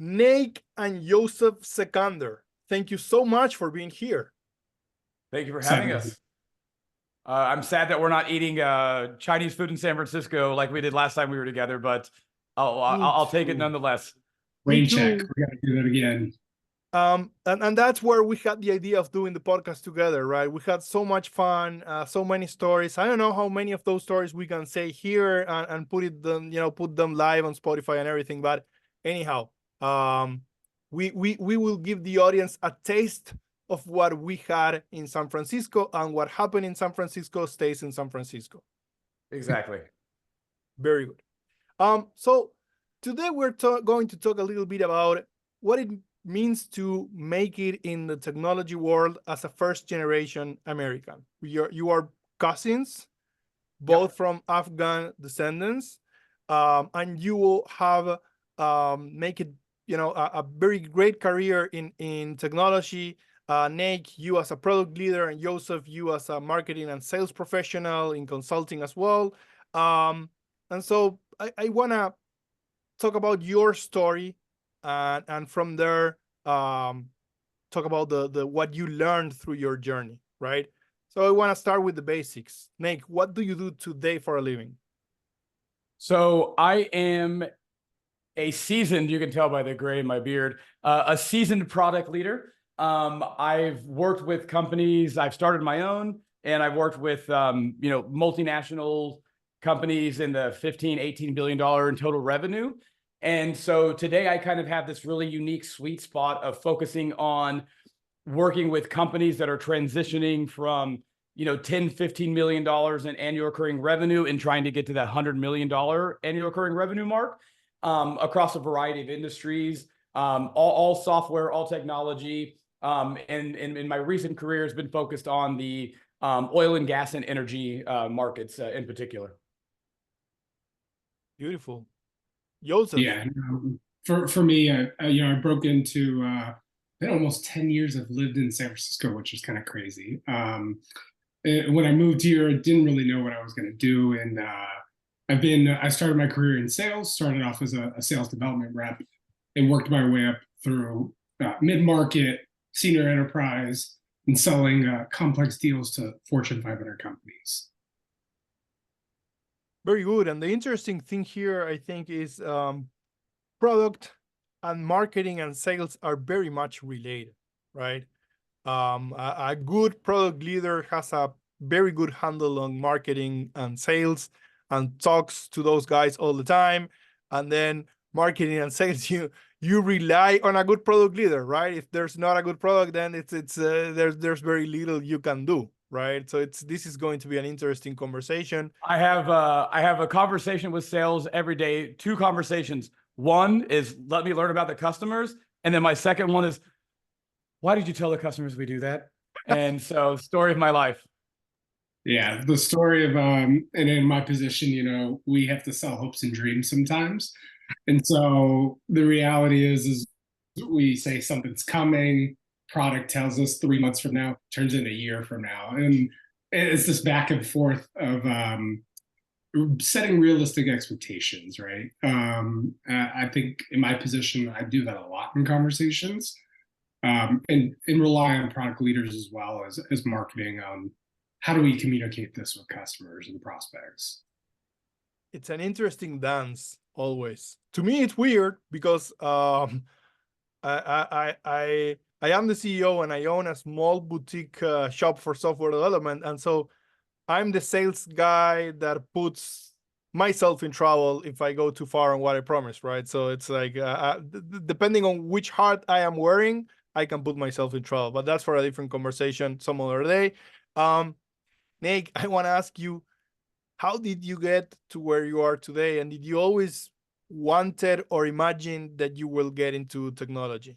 Nate and Joseph Sekander. Thank you so much for being here. Thank you for having us. I'm sad that we're not eating Chinese food in San Francisco like we did last time we were together, but I'll take it nonetheless. Rain check. We got to do that again. And that's where we had the idea of doing the podcast together, right? We had so much fun, so many stories. I don't know how many of those stories we can say here and put them live on Spotify and everything. But anyhow, we will give the audience a taste of what we had in San Francisco, and what happened in San Francisco stays in San Francisco. Exactly. Very good. So today we're going to talk a little bit about what it means to make it in the technology world as a first-generation American. You are cousins, both from Afghan descendants, and you will have make it a very great career in technology. Nate, you as a product leader, and Joseph, you as a marketing and sales professional in consulting as well. And so I want to talk about your story, and from there, talk about the what you learned through your journey, right? So I want to start with the basics. Nate, what do you do today for a living? So I am a seasoned, you can tell by the gray in my beard, a seasoned product leader. I've worked with companies, I've started my own, and I've worked with, multinational companies in the $15-18 billion in total revenue. And so today I kind of have this really unique sweet spot of focusing on working with companies that are transitioning from, $10-15 million in annual recurring revenue and trying to get to that $100 million annual recurring revenue mark, across a variety of industries, all software, all technology. And in my recent career has been focused on the oil and gas and energy markets in particular. Beautiful. Joseph. Yeah, for me, I broke into almost 10 years I've lived in San Francisco, which is kind of crazy. When I moved here, I didn't really know what I was going to do, and I started my career in sales. Started off as a sales development rep, and worked my way up through mid-market, senior enterprise, and selling complex deals to Fortune 500 companies. Very good. And the interesting thing here, I think, is product and marketing and sales are very much related, right? A good product leader has a very good handle on marketing and sales and talks to those guys all the time. And then marketing and sales, you rely on a good product leader, right? If there's not a good product, then there's very little you can do. Right. So this is going to be an interesting conversation. I have a conversation with sales every day, 2 conversations. One is let me learn about the customers. And then my second one is, why did you tell the customers we do that? And so story of my life. Yeah, the story of and in my position, we have to sell hopes and dreams sometimes. And so the reality is we say something's coming. Product tells us 3 months from now, turns in a year from now. And it's this back and forth of setting realistic expectations, right? I think in my position, I do that a lot in conversations, and rely on product leaders as well as marketing on how do we communicate this with customers and prospects. It's an interesting dance always. To me, it's weird because I am the CEO and I own a small boutique shop for software development. And so I'm the sales guy that puts myself in trouble if I go too far on what I promised, right? So it's like, depending on which hat I am wearing, I can put myself in trouble. But that's for a different conversation some other day. Nate, I want to ask you, how did you get to where you are today? And did you always wanted or imagine that you will get into technology?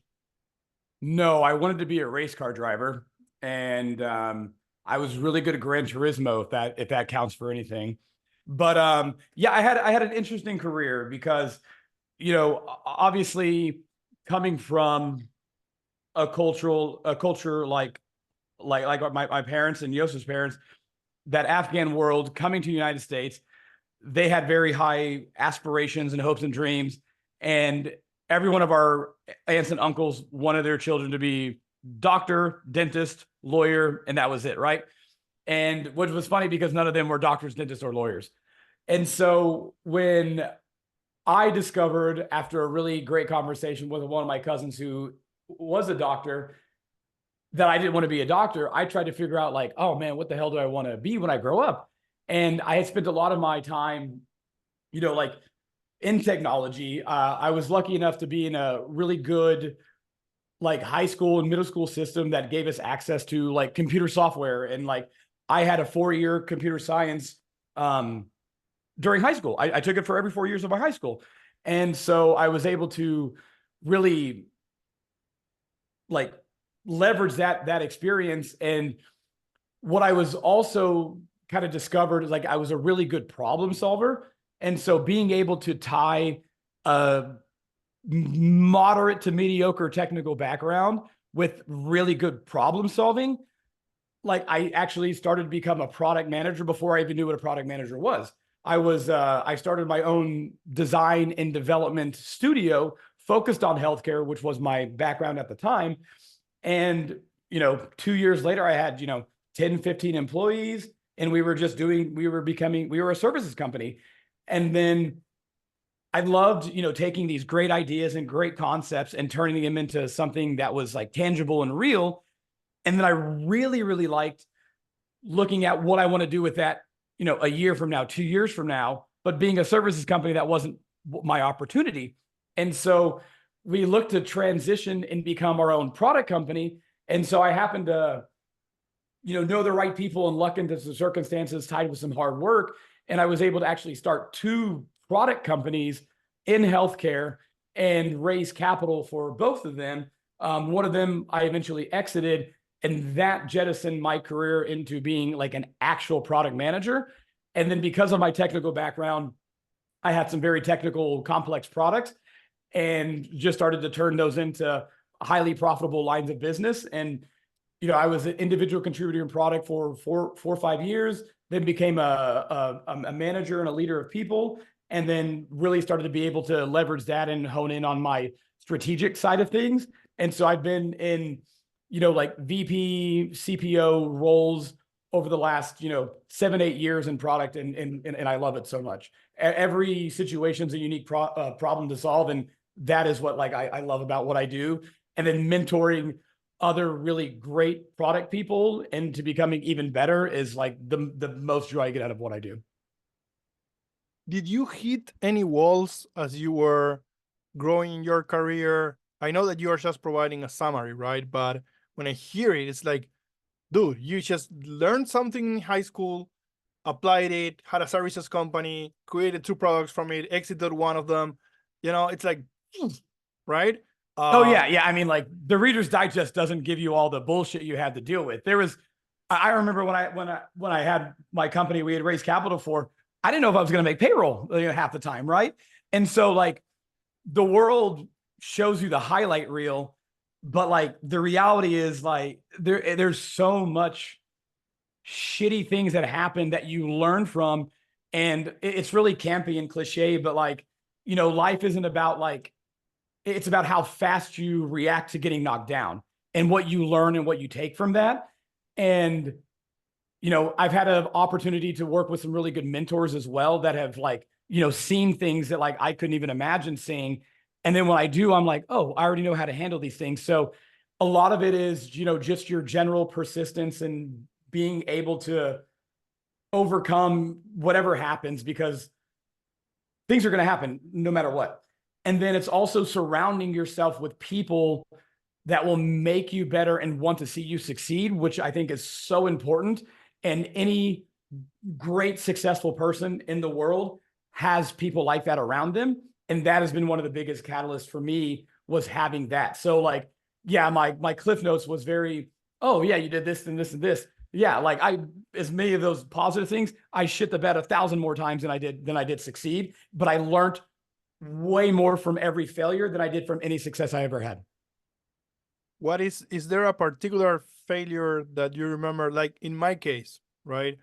No, I wanted to be a race car driver, and I was really good at Gran Turismo, if that counts for anything. But yeah, I had an interesting career because, obviously coming from a culture like my parents and Yosef's parents, that Afghan world, coming to the United States, they had very high aspirations and hopes and dreams. And every one of our aunts and uncles wanted their children to be doctor, dentist, lawyer, and that was it, right? And which was funny because none of them were doctors, dentists, or lawyers. And so when I discovered, after a really great conversation with one of my cousins who was a doctor, that I didn't want to be a doctor, I tried to figure out, like, oh man, what the hell do I want to be when I grow up? And I had spent a lot of my time, like in technology. I was lucky enough to be in a really good like high school and middle school system that gave us access to like computer software. And like I had a 4-year computer science during high school. I took it for every 4 years of my high school. And so I was able to really like leverage that experience. And what I was also kind of discovered is like I was a really good problem solver. And so being able to tie a moderate to mediocre technical background with really good problem solving, like I actually started to become a product manager before I even knew what a product manager was. I started my own design and development studio focused on healthcare, which was my background at the time. And, 2 years later, I had, 10, 15 employees, and we were a services company. And then I loved, taking these great ideas and great concepts and turning them into something that was like tangible and real. And then I really, really liked looking at what I want to do with that, a year from now, 2 years from now, but being a services company, that wasn't my opportunity. And so we looked to transition and become our own product company. And so I happened to, know the right people and luck into some circumstances tied with some hard work. And I was able to actually start 2 product companies in healthcare and raise capital for both of them. One of them I eventually exited, and that jettisoned my career into being like an actual product manager. And then because of my technical background, I had some very technical, complex products and just started to turn those into highly profitable lines of business. And, I was an individual contributor in product for 4 or 5 years, then became a manager and a leader of people, and then really started to be able to leverage that and hone in on my strategic side of things. And so I've been in, like VP, CPO roles over the last, 7, 8 years in product. And I love it so much. Every situation is a unique problem to solve. And that is what like I love about what I do. And then mentoring other really great product people into becoming even better is like the most joy I get out of what I do. Did you hit any walls as you were growing in your career? I know that you are just providing a summary, right? But when I hear it, it's like, dude, you just learned something in high school, applied it, had a services company, created 2 products from it, exited one of them. It's like, right? Oh yeah. I mean, like the Reader's Digest doesn't give you all the bullshit you had to deal with. I remember when I had my company, we had raised capital for, I didn't know if I was going to make payroll half the time, right? And so like the world shows you the highlight reel, but like the reality is like there's so much shitty things that happen that you learn from, and it's really campy and cliche, but like life isn't about like, it's about how fast you react to getting knocked down and what you learn and what you take from that. And I've had an opportunity to work with some really good mentors as well that have like seen things that like I couldn't even imagine seeing. And then when I do, I'm like, oh, I already know how to handle these things. So a lot of it is just your general persistence and being able to overcome whatever happens, because things are going to happen no matter what. And then it's also surrounding yourself with people that will make you better and want to see you succeed, which I think is so important. And any great successful person in the world has people like that around them. And that has been one of the biggest catalysts for me, was having that. So like, yeah, my Cliff Notes was very, oh yeah, you did this and this and this. Yeah, like as many of those positive things, I shit the bed 1,000 more times than I did succeed. But I learned way more from every failure than I did from any success I ever had. What is there a particular failure that you remember? Like in my case, right?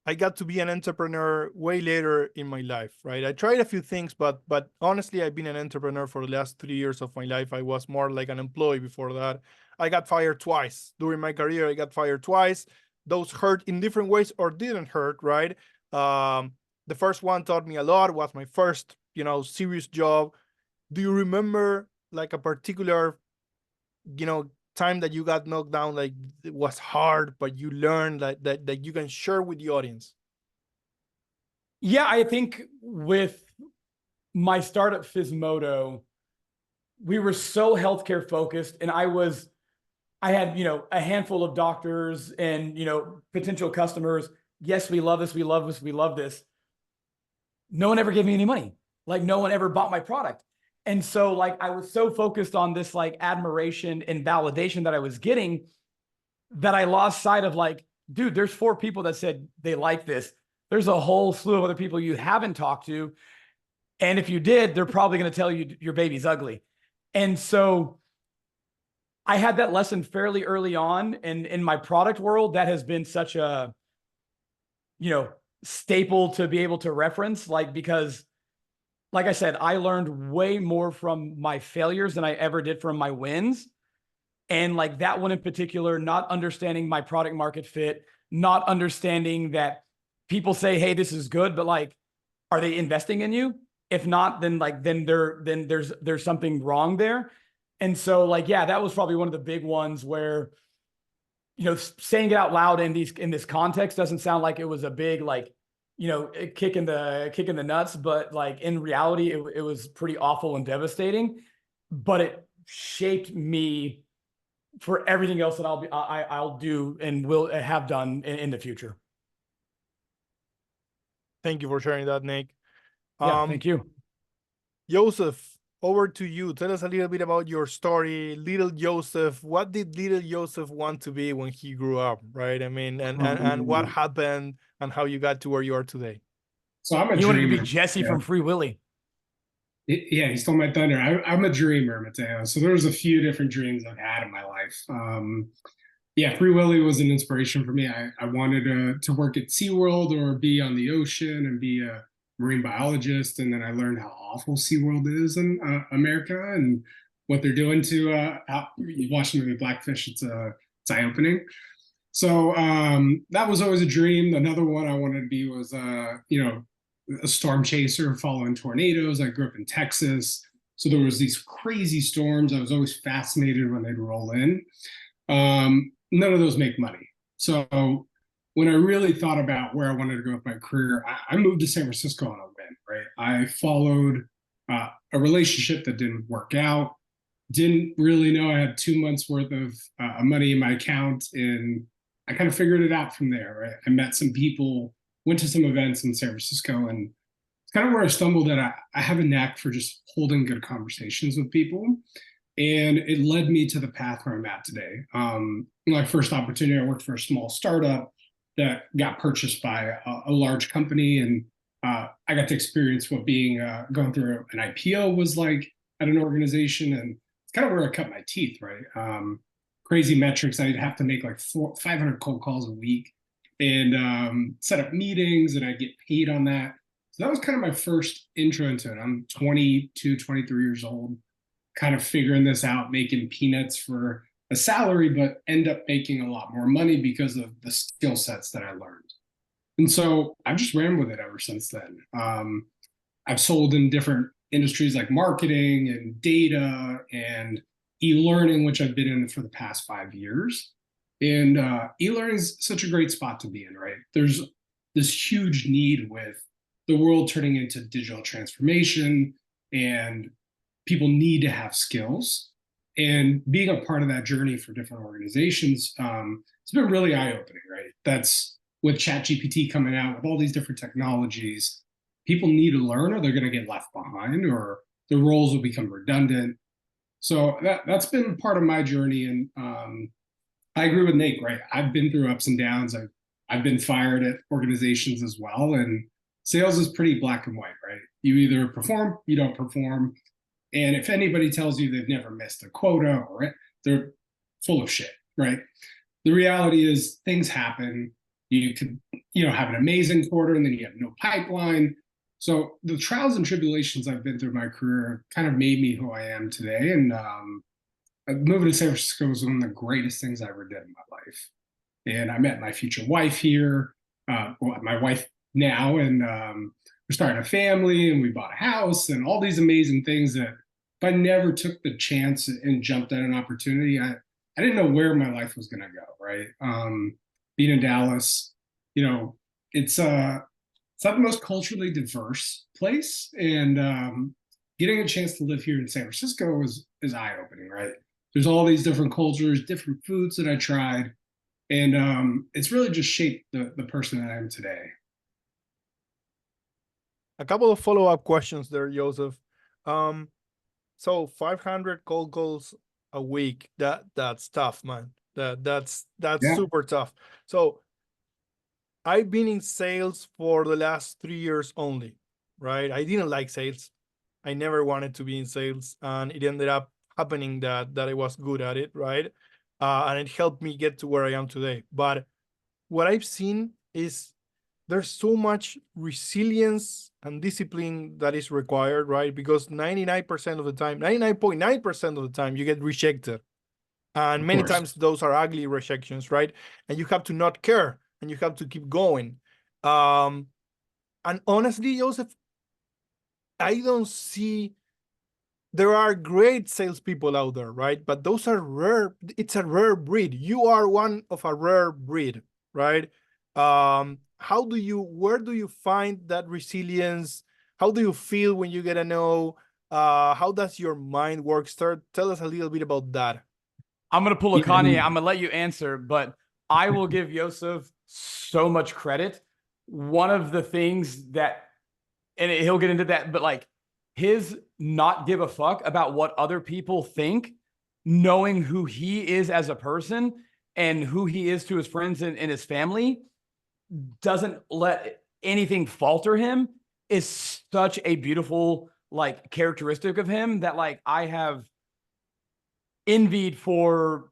I got to be an entrepreneur way later in my life, right? I tried a few things, but honestly, I've been an entrepreneur for the last 3 years of my life. I was more like an employee before that. I got fired twice during my career. I got fired twice. Those hurt in different ways or didn't hurt, right? The first one taught me a lot. Was my first, serious job. Do you remember like a particular, time that you got knocked down, like it was hard, but you learned that you can share with the audience? Yeah, I think with my startup Fizmodo, we were so healthcare focused, and I had, a handful of doctors and, potential customers. Yes, we love this. We love this. We love this. No one ever gave me any money. Like no one ever bought my product. And so like, I was so focused on this like admiration and validation that I was getting that I lost sight of like, dude, there's 4 people that said they like this. There's a whole slew of other people you haven't talked to. And if you did, they're probably going to tell you your baby's ugly. And so I had that lesson fairly early on. And in my product world, that has been such a, staple to be able to reference, like, because like I said, I learned way more from my failures than I ever did from my wins. And like that one in particular, not understanding my product market fit, not understanding that people say, hey, this is good, but like, are they investing in you? If not, then there's something wrong there. And so like, yeah, that was probably one of the big ones where, saying it out loud in this context doesn't sound like it was a big, like, kick in the nuts, but like in reality, it was pretty awful and devastating, but it shaped me for everything else that I'll do and will have done in the future. Thank you for sharing that, Nick. Yeah, thank you. Joseph, over to you. Tell us a little bit about your story. Little Joseph, what did little Joseph want to be when he grew up, right? I mean, and what happened and how you got to where you are today. So I'm a You dreamer. wanted to be Jesse from Free Willy. Yeah, he stole my thunder. I'm a dreamer, Mateo. So there was a few different dreams I've had in my life. Yeah, Free Willy was an inspiration for me. I wanted to work at SeaWorld or be on the ocean and be a marine biologist. And then I learned how awful SeaWorld is in America and what they're doing to watching the Blackfish. It's eye-opening. So that was always a dream. Another one I wanted to be was, a storm chaser following tornadoes. I grew up in Texas. So there was these crazy storms. I was always fascinated when they'd roll in. None of those make money. So when I really thought about where I wanted to go with my career, I moved to San Francisco on a whim, right? I followed a relationship that didn't work out. Didn't really know I had 2 months worth of money in my account. And I kind of figured it out from there, right? I met some people, went to some events in San Francisco, and it's kind of where I stumbled that I have a knack for just holding good conversations with people. And it led me to the path where I'm at today. My first opportunity, I worked for a small startup that got purchased by a large company. And I got to experience what being going through an IPO was like at an organization. And it's kind of where I cut my teeth, right? Crazy metrics. I'd have to make like 500 cold calls a week and set up meetings, and I get paid on that. So that was kind of my first intro into it. I'm 22, 23 years old, kind of figuring this out, making peanuts for a salary, but end up making a lot more money because of the skill sets that I learned. And so I've just ran with it ever since then. I've sold in different industries like marketing and data and e-learning, which I've been in for the past 5 years. And e-learning is such a great spot to be in, right? There's this huge need with the world turning into digital transformation, and people need to have skills. And being a part of that journey for different organizations, it's been really eye-opening, right? That's with ChatGPT coming out, with all these different technologies, people need to learn or they're going to get left behind, or the roles will become redundant. So that's been part of my journey. And I agree with Nate, right? I've been through ups and downs. I've been fired at organizations as well. And sales is pretty black and white, right? You either perform, you don't perform. And if anybody tells you they've never missed a quota, or they're full of shit, right? The reality is things happen. You could, have an amazing quarter and then you have no pipeline. So the trials and tribulations I've been through my career kind of made me who I am today. And moving to San Francisco was one of the greatest things I ever did in my life. And I met my future wife here, my wife now, and we're starting a family, and we bought a house, and all these amazing things that if I never took the chance and jumped at an opportunity, I didn't know where my life was going to go. Right, being in Dallas, it's not the most culturally diverse place, and getting a chance to live here in San Francisco is eye opening. Right, there's all these different cultures, different foods that I tried. And it's really just shaped the person that I am today. A couple of follow-up questions there, Joseph. So 500 cold calls a week, that's tough, man. That's super tough. So I've been in sales for the last 3 years only, right? I didn't like sales. I never wanted to be in sales, and it ended up happening that I was good at it, right? And it helped me get to where I am today. But what I've seen is there's so much resilience and discipline that is required, right? Because 99% of the time, 99.9% of the time, you get rejected. And many times those are ugly rejections, right? And you have to not care, and you have to keep going. And honestly, Joseph, I don't see, there are great salespeople out there, right? But those are rare. It's a rare breed. You are one of a rare breed, right? Where do you find that resilience? How do you feel when you get a no? How does your mind work? Tell us a little bit about that. I'm going to pull a Kanye. I'm going to let you answer, but I will give Joseph so much credit. One of the things that, and he'll get into that, but like his not give a fuck about what other people think, knowing who he is as a person and who he is to his friends and his family, doesn't let anything falter him, is such a beautiful like characteristic of him that like I have envied for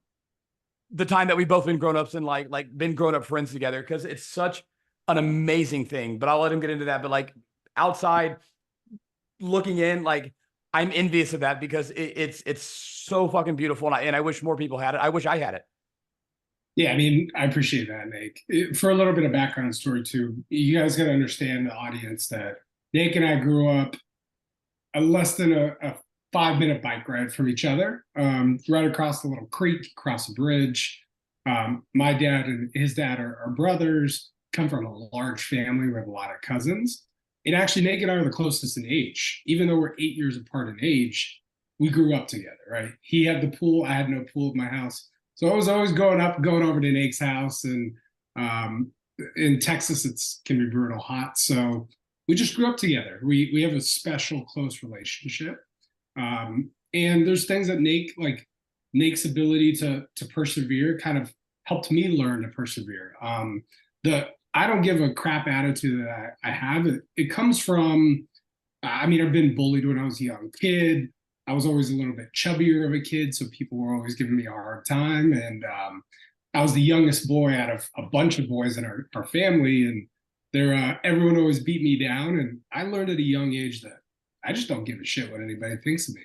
the time that we've both been grown-ups and like been grown-up friends together, because it's such an amazing thing. But I'll let him get into that. But like outside looking in, like I'm envious of that because it's so fucking beautiful, and I wish more people had it. I wish I had it. Yeah, I mean, I appreciate that, Nate. For a little bit of background story too, you guys got to understand the audience that Nate and I grew up less than a 5-minute bike ride from each other, right across the little creek, across a bridge. My dad and his dad are brothers, come from a large family. We have a lot of cousins. And actually, Nate and I are the closest in age. Even though we're 8 years apart in age, we grew up together, right? He had the pool. I had no pool at my house. So I was always going over to Nate's house. And in Texas, it can be brutal hot. So we just grew up together. We have a special, close relationship. And there's things that Nate's ability to persevere kind of helped me learn to persevere. I don't give a crap attitude that I have. It comes from, I mean, I've been bullied when I was a young kid. I was always a little bit chubbier of a kid, so people were always giving me a hard time. And I was the youngest boy out of a bunch of boys in our family, and everyone always beat me down. And I learned at a young age that I just don't give a shit what anybody thinks of me.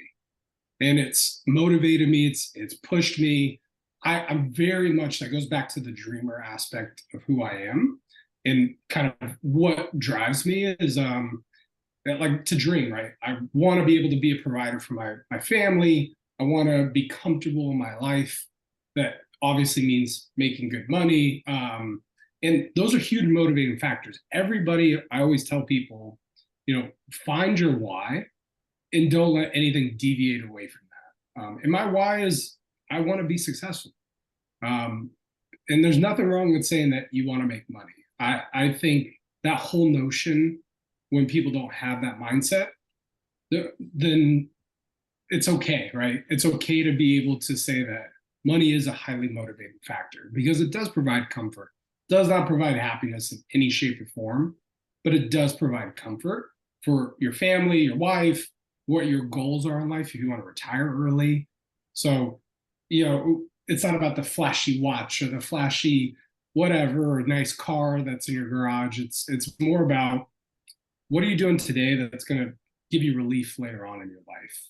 And it's motivated me. It's pushed me. I'm very much, that goes back to the dreamer aspect of who I am. And kind of what drives me is like to dream, right? I want to be able to be a provider for my family. I want to be comfortable in my life. That obviously means making good money. And those are huge motivating factors. Everybody, I always tell people, find your why and don't let anything deviate away from that. And my why is I want to be successful. And there's nothing wrong with saying that you want to make money. I think that whole notion, when people don't have that mindset, then it's okay, right? It's okay to be able to say that money is a highly motivating factor because it does provide comfort. It does not provide happiness in any shape or form, but it does provide comfort for your family, your wife, what your goals are in life, if you want to retire early. So, it's not about the flashy watch or the flashy whatever, or a nice car that's in your garage. It's more about what are you doing today that's going to give you relief later on in your life.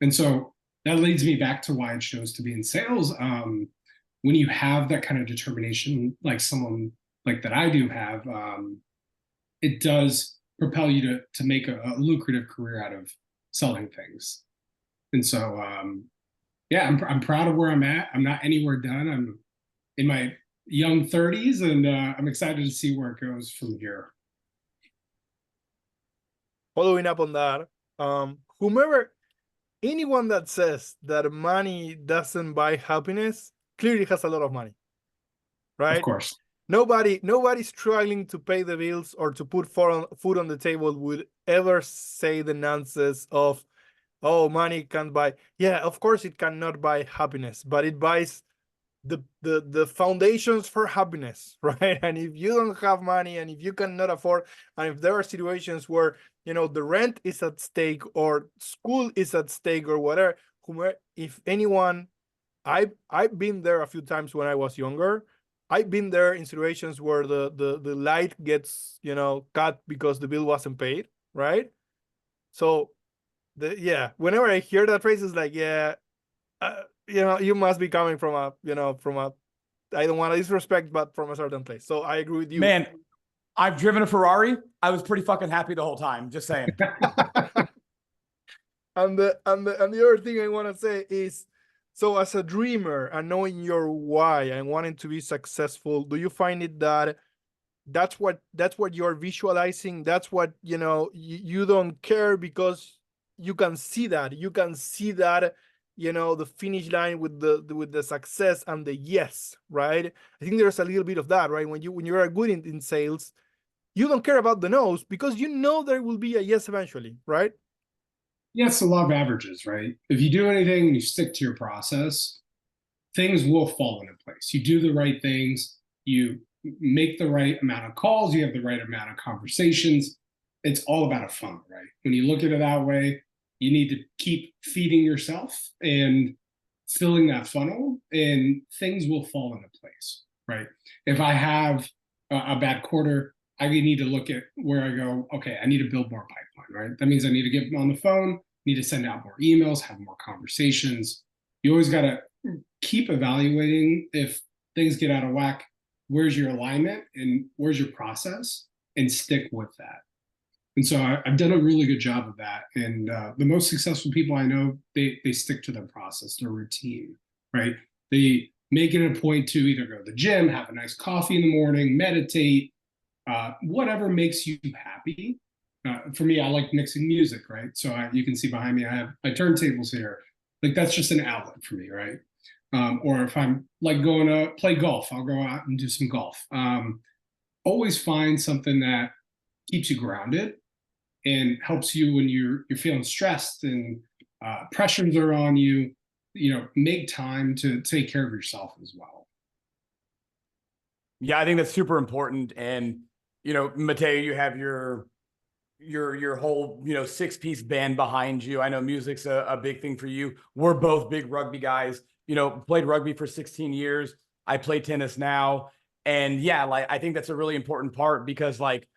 And so that leads me back to why I chose to be in sales. When you have that kind of determination, like someone like that I do have, it does propel you to make a lucrative career out of selling things. And so, yeah, I'm proud of where I'm at. I'm not anywhere done. I'm in my young 30s, and I'm excited to see where it goes from here. Following up on that, anyone that says that money doesn't buy happiness clearly has a lot of money, right? Of course. Nobody struggling to pay the bills or to put food on the table would ever say the nonsense of, oh, money can't buy. Yeah, of course it cannot buy happiness, but it buys the foundations for happiness, right? And if you don't have money, and if you cannot afford, and if there are situations where, you know, the rent is at stake or school is at stake or whatever, if anyone, I've been there a few times when I was younger. I've been there in situations where the light gets, you know, cut because the bill wasn't paid, right? So whenever I hear that phrase, it's like, yeah, you know, you must be coming from a, you know, I don't want to disrespect, but from a certain place. So I agree with you. Man, I've driven a Ferrari. I was pretty fucking happy the whole time. Just saying. And the other thing I want to say is, so as a dreamer and knowing your why and wanting to be successful, do you find it that that's what you're visualizing? That's what, you know, you don't care because you can see that. You can see that, you know, the finish line with the success and the yes, right? I think there's a little bit of that, right? When you're good in sales, you don't care about the no's because you know there will be a yes eventually, right? Yeah, it's the law of averages, right? If you do anything and you stick to your process, things will fall into place. You do the right things, you make the right amount of calls, you have the right amount of conversations. It's all about a funnel, right? When you look at it that way, you need to keep feeding yourself and filling that funnel, and things will fall into place, right? If I have a bad quarter, I need to look at where I go, okay, I need to build more pipeline, right? That means I need to get on the phone, need to send out more emails, have more conversations. You always got to keep evaluating if things get out of whack, where's your alignment and where's your process, and stick with that. And so I've done a really good job of that. And the most successful people I know, they stick to their process, their routine, right? They make it a point to either go to the gym, have a nice coffee in the morning, meditate, whatever makes you happy. For me, I like mixing music, right? So you can see behind me, I have my turntables here. Like that's just an outlet for me, right? Or if I'm like going to play golf, I'll go out and do some golf. Always find something that keeps you grounded and helps you when you're feeling stressed and pressures are on you. You know, make time to take care of yourself as well. Yeah, I think that's super important. And, you know, Mateo, you have your whole, you know, 6-piece band behind you. I know music's a big thing for you. We're both big rugby guys, you know, played rugby for 16 years. I play tennis now. And yeah, like, I think that's a really important part because like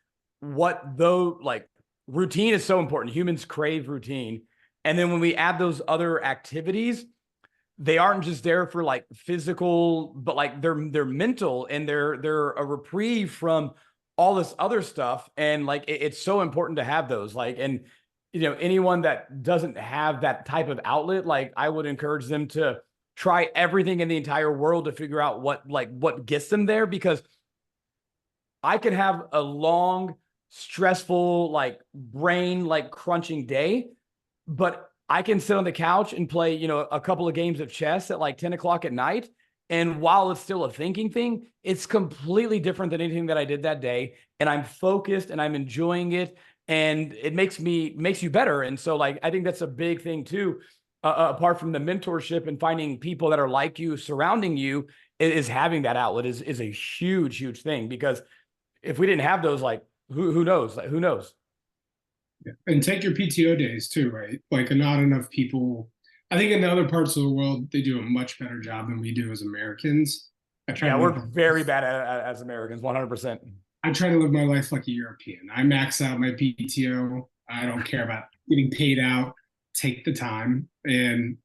routine is so important. Humans crave routine. And then when we add those other activities, they aren't just there for like physical, but like they're mental, and they're a reprieve from all this other stuff. And like it's so important to have those, like, and you know, anyone that doesn't have that type of outlet, like I would encourage them to try everything in the entire world to figure out what gets them there. Because I can have a long, stressful, like brain, like crunching day, but I can sit on the couch and play, you know, a couple of games of chess at like 10 o'clock at night. And while it's still a thinking thing, it's completely different than anything that I did that day. And I'm focused and I'm enjoying it. And it makes you better. And so like, I think that's a big thing too. Apart from the mentorship and finding people that are like you, surrounding you, is having that outlet is a huge, huge thing. Because if we didn't have those, like, who knows? Like, who knows? Yeah. And take your PTO days too, right? Like not enough people, I think in other parts of the world, they do a much better job than we do as Americans Yeah, we're very bad at it as Americans, 100%. I try to live my life like a European. I max out my PTO. I don't care about getting paid out. Take the time and,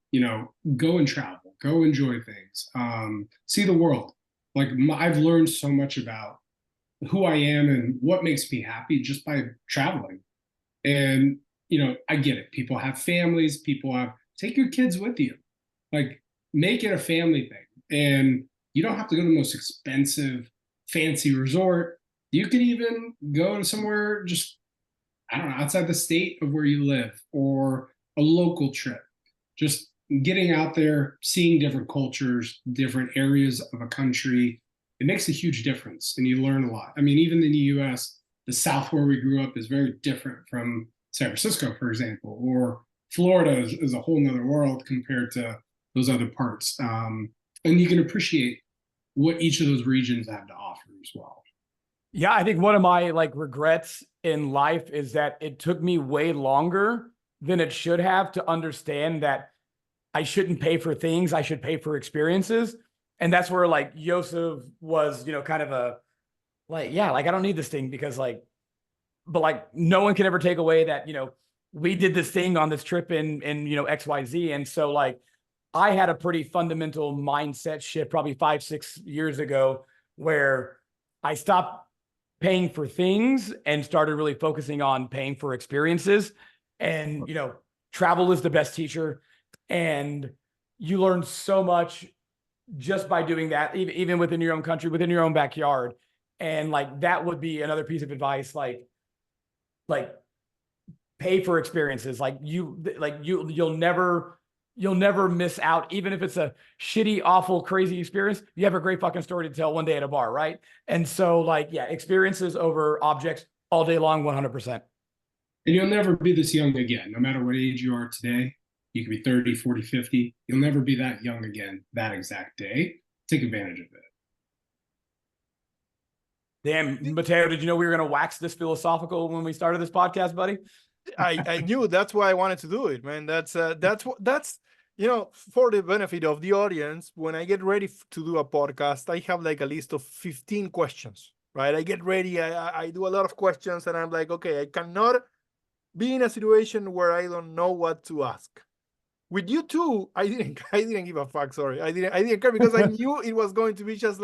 go and travel, go enjoy things, see the world. Like I've learned so much about who I am and what makes me happy just by traveling. And, I get it. People have families, take your kids with you. Like make it a family thing. And you don't have to go to the most expensive, fancy resort. You could even go to somewhere just, I don't know, outside the state of where you live, or a local trip. Just getting out there, seeing different cultures, different areas of a country, it makes a huge difference and you learn a lot. I mean, even in the US, the South where we grew up is very different from San Francisco, for example, or Florida is a whole nother world compared to those other parts. And you can appreciate what each of those regions have to offer as well. Yeah, I think one of my regrets in life is that it took me way longer than it should have to understand that I shouldn't pay for things, I should pay for experiences. And that's where Yosef was, kind of I don't need this thing because but no one can ever take away that, we did this thing on this trip in XYZ. And so I had a pretty fundamental mindset shift probably 5-6 years ago where I stopped paying for things and started really focusing on paying for experiences. And, travel is the best teacher. And you learn so much just by doing that, even within your own country, within your own backyard. And that would be another piece of advice, pay for experiences. You'll never miss out, even if it's a shitty, awful, crazy experience. You have a great fucking story to tell one day at a bar, right? And so experiences over objects all day long, 100%. And you'll never be this young again, no matter what age you are today. You could be 30, 40, 50. You'll never be that young again that exact day. Take advantage of it. Damn, Mateo, did you know we were going to wax this philosophical when we started this podcast, buddy? I knew that's why I wanted to do it, man. That's for the benefit of the audience. When I get ready to do a podcast, I have a list of 15 questions, right? I get ready. I do a lot of questions and I'm like, okay, I cannot be in a situation where I don't know what to ask. With you too, I didn't give a fuck. Sorry, I didn't care because I knew it was going to be just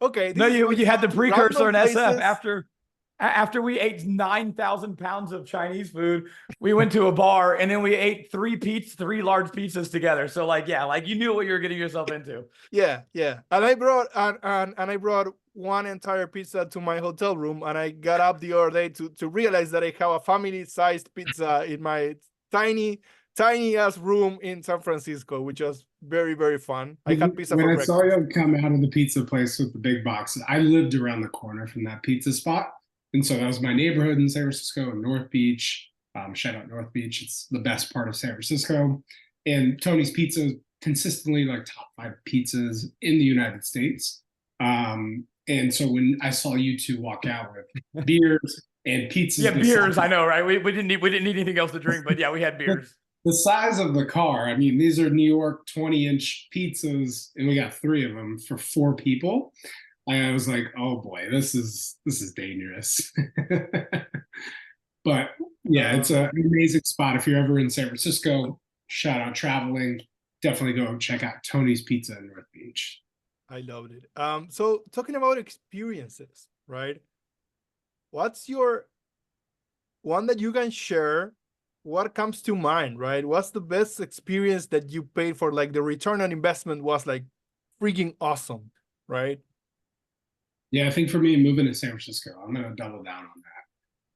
okay. No, you had the precursor in SF after we ate 9,000 pounds of Chinese food. We went to a bar and then we ate 3 large pizzas together. So you knew what you were getting yourself into. Yeah. And I brought and I brought one entire pizza to my hotel room, and I got up the other day to realize that I have a family-sized pizza in my tiny ass room in San Francisco, which was very, very fun. I had pizza when for I breakfast. saw you come out of the pizza place with the big boxes, I lived around the corner from that pizza spot. And so that was my neighborhood in San Francisco, in North Beach. Shout out North Beach. It's the best part of San Francisco. And Tony's Pizza is consistently top 5 pizzas in the United States. And so when I saw you two walk out with beers and pizzas. Yeah, beers, I know, right? We didn't need anything else to drink, but yeah, we had beers. The size of the car, I mean, these are New York 20-inch pizzas, and we got 3 of them for 4 people. I was like, oh boy, this is dangerous. But yeah, it's an amazing spot. If you're ever in San Francisco, shout out traveling, definitely go check out Tony's Pizza in North Beach. I loved it. So talking about experiences, right? What's your one that you can share? What comes to mind, right? What's the best experience that you paid for? The return on investment was freaking awesome, right? Yeah, I think for me, moving to San Francisco, I'm going to double down on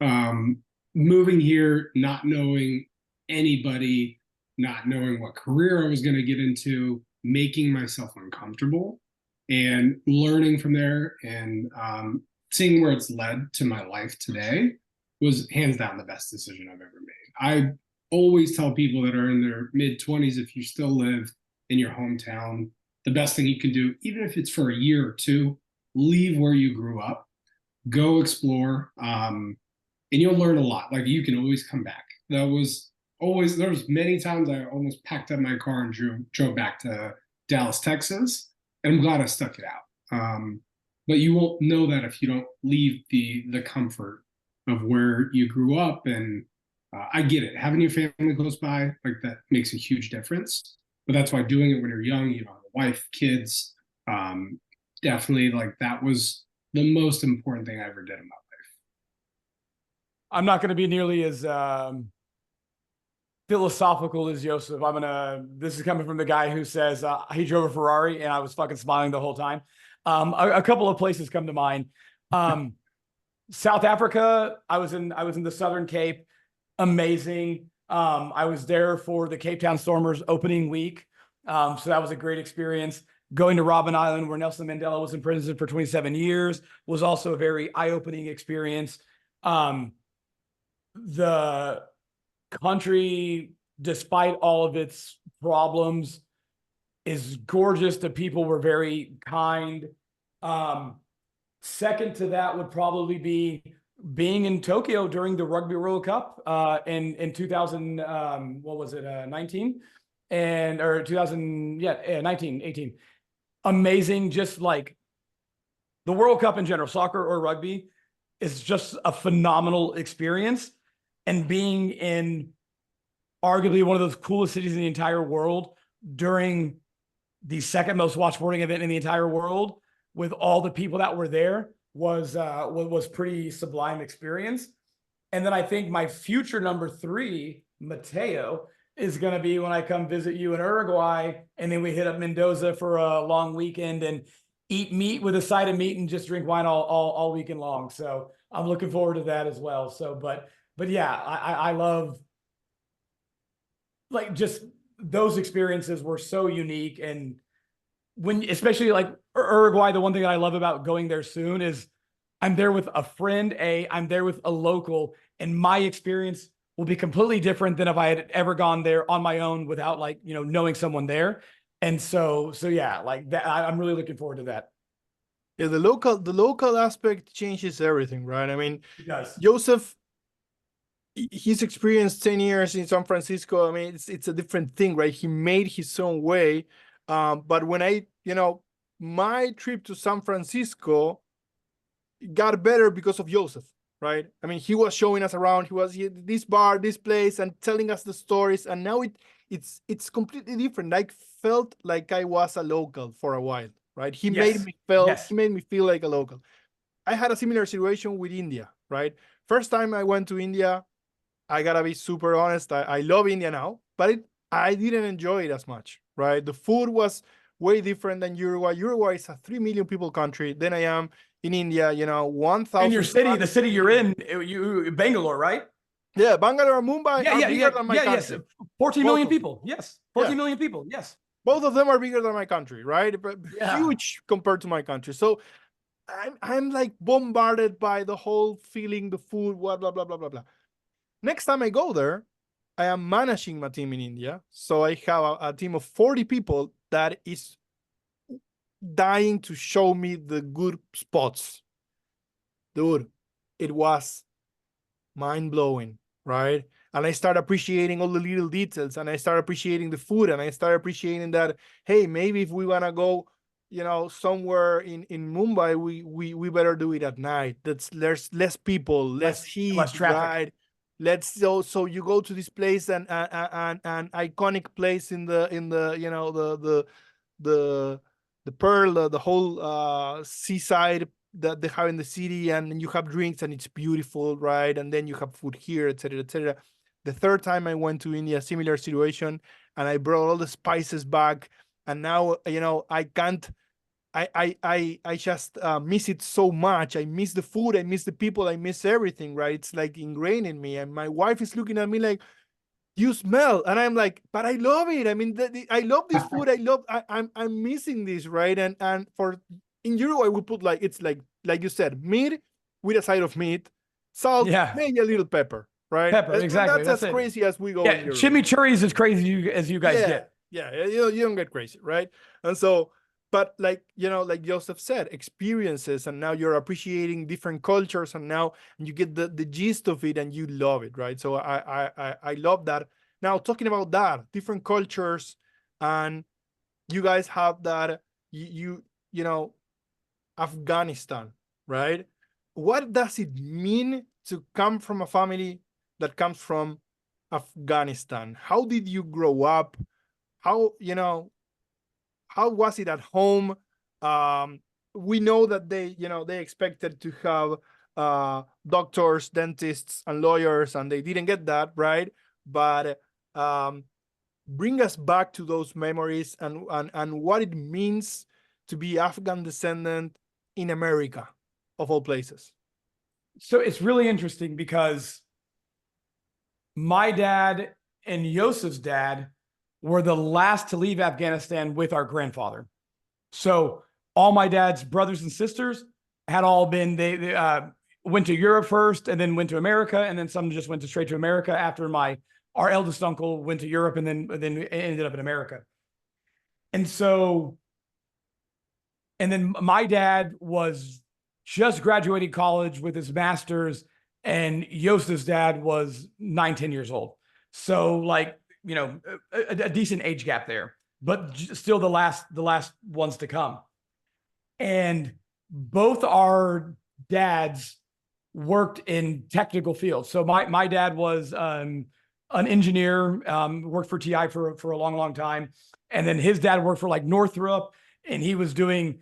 that. Moving here, not knowing anybody, not knowing what career I was going to get into, making myself uncomfortable, and learning from there, and seeing where it's led to my life today was hands down the best decision I've ever made. I always tell people that are in their mid-20s, if you still live in your hometown, the best thing you can do, even if it's for a year or 2, leave where you grew up, go explore, and you'll learn a lot. You can always come back. There was many times I almost packed up my car and drove back to Dallas, Texas, and I'm glad I stuck it out. But you won't know that if you don't leave the comfort of where you grew up. And I get it. Having your family close by, like, that makes a huge difference. But that's why doing it when you're young, you know, a wife, kids, definitely, like, that was the most important thing I ever did in my life. I'm not going to be nearly as philosophical as Joseph. This is coming from the guy who says he drove a Ferrari and I was fucking smiling the whole time. A couple of places come to mind. South Africa, I was in the Southern Cape. Amazing. I was there for the Cape Town Stormers opening week. So that was a great experience. Going to Robben Island, where Nelson Mandela was in prison for 27 years, was also a very eye-opening experience. The country, despite all of its problems, is gorgeous. The people were very kind. Second to that would probably be being in Tokyo during the Rugby World Cup in 2000, what was it, 19? Or 2000, 19, 18. Amazing. Just like the World Cup in general, soccer or rugby, is just a phenomenal experience. And being in arguably one of those coolest cities in the entire world during the second most watched sporting event in the entire world, with all the people that were there, was pretty sublime experience. And then I think my future number 3, Mateo, is going to be when I come visit you in Uruguay, and then we hit up Mendoza for a long weekend and eat meat with a side of meat and just drink wine all weekend long. So I'm looking forward to that as well. So, but yeah, I love, like, just those experiences were so unique. And when, especially like Uruguay, the one thing that I love about going there soon is I'm there with a friend, I'm there with a local, and my experience will be completely different than if I had ever gone there on my own without, like, you know, knowing someone there. And so yeah, like that, I'm really looking forward to that. Yeah, the local aspect changes everything, right? I mean, It does. Joseph, he's experienced 10 years in San Francisco. I mean, it's a different thing, right? He made his own way. But when my trip to San Francisco got better because of Joseph, right? I mean, he was showing us around. He was this bar, this place, and telling us the stories. And now it's completely different. I felt like I was a local for a while, right? He made me feel like a local. I had a similar situation with India, right? First time I went to India, I gotta be super honest. I love India now, but I didn't enjoy it as much, right? The food was way different than Uruguay. Uruguay is a 3 million people country. Then I am in India, 1,000. In your city, the city you're in, Bangalore, right? Yeah, Bangalore and Mumbai are bigger than my country. Yes. 14 million people. Yes. 14 million people. Yes. Both of them are bigger than my country, right? But huge compared to my country. So I'm like bombarded by the whole feeling, the food, blah, blah, blah, blah, blah, blah. Next time I go there, I am managing my team in India. So I have a team of 40 people that is dying to show me the good spots. Dude, it was mind-blowing, right? And I start appreciating all the little details, and I start appreciating the food, and I start appreciating that, hey, maybe if we want to go, somewhere in Mumbai, we better do it at night. There's less people, less heat, less traffic. right? So you go to this place, and an iconic place in the the Pearl, the whole seaside that they have in the city, and you have drinks and it's beautiful, right? And then you have food here, etc., etc. The third time I went to India, similar situation, and I brought all the spices back, and now I can't. I just miss it so much. I miss the food, I miss the people, I miss everything, right? It's like ingrained in me, and my wife is looking at me like, you smell, and I'm like, but I love it. I mean, I love this food. I'm missing this, right? And for in Uruguay, we put it's like you said, meat with a side of meat, salt, maybe a little pepper, right? Pepper, exactly. That's as crazy as we go. Yeah, chimichurri is as crazy as you guys get. Yeah, you don't get crazy, right? And so, but like Joseph said, experiences, and now you're appreciating different cultures, and now you get the gist of it, and you love it, right? So I love that. Now, talking about that, different cultures, and you guys have that, you know, Afghanistan, right? What does it mean to come from a family that comes from Afghanistan? How did you grow up? How, how was it at home? We know that they expected to have doctors, dentists, and lawyers, and they didn't get that, right? But bring us back to those memories and what it means to be Afghan descendant in America, of all places. So it's really interesting because my dad and Yosef's dad were the last to leave Afghanistan with our grandfather. So all my dad's brothers and sisters had all been, they went to Europe first and then went to America. And then some just went straight to America after our eldest uncle went to Europe and then ended up in America. And then my dad was just graduating college with his master's, and Yosef's dad was 9-10 years old. So like, a decent age gap there, but still the last ones to come. And both our dads worked in technical fields. So my dad was an engineer, worked for TI for a long, long time. And then his dad worked for like Northrop, and he was doing,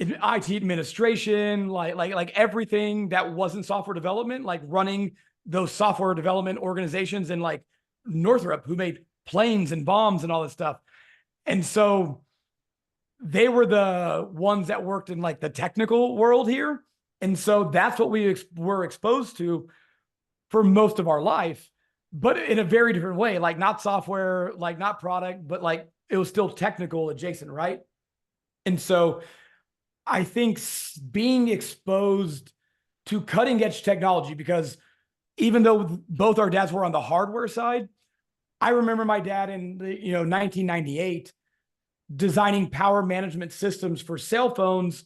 IT administration, like everything that wasn't software development, like running those software development organizations in like Northrop, who made planes and bombs and all this stuff. And so they were the ones that worked in like the technical world here. And so that's what we were exposed to for most of our life, but in a very different way, like not software, like not product, but like it was still technical adjacent, right? And so I think being exposed to cutting edge technology, because even though both our dads were on the hardware side, I remember my dad in 1998 designing power management systems for cell phones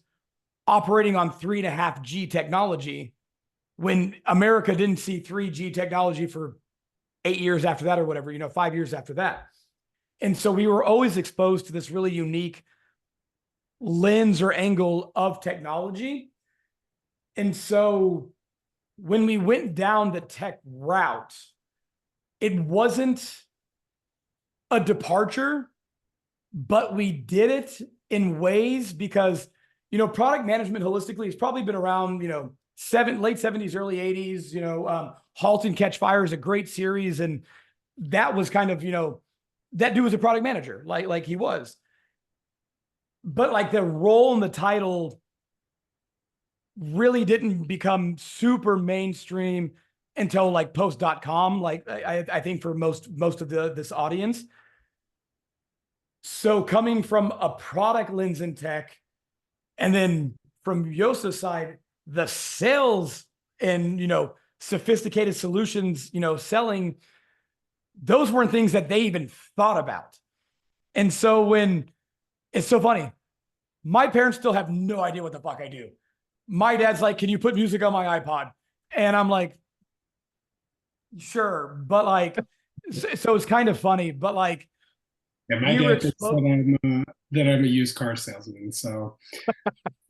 operating on 3.5G technology when America didn't see 3G technology for 8 years after that or whatever, 5 years after that. And so we were always exposed to this really unique lens or angle of technology. And so when we went down the tech route, it wasn't a departure, but we did it in ways because, product management holistically has probably been around, late 70s, early 80s, Halt and Catch Fire is a great series. And that was kind of, that dude was a product manager, like he was. But like the role and the title really didn't become super mainstream until like post.com, like I think for most of this audience. So coming from a product lens in tech, and then from Yosa's side, the sales and, sophisticated solutions, selling, those weren't things that they even thought about. And so it's so funny, my parents still have no idea what the fuck I do. My dad's like, can you put music on my iPod? And I'm like, sure. But like, so it's kind of funny, but like, yeah, my dad thinks that I'm a used car salesman. So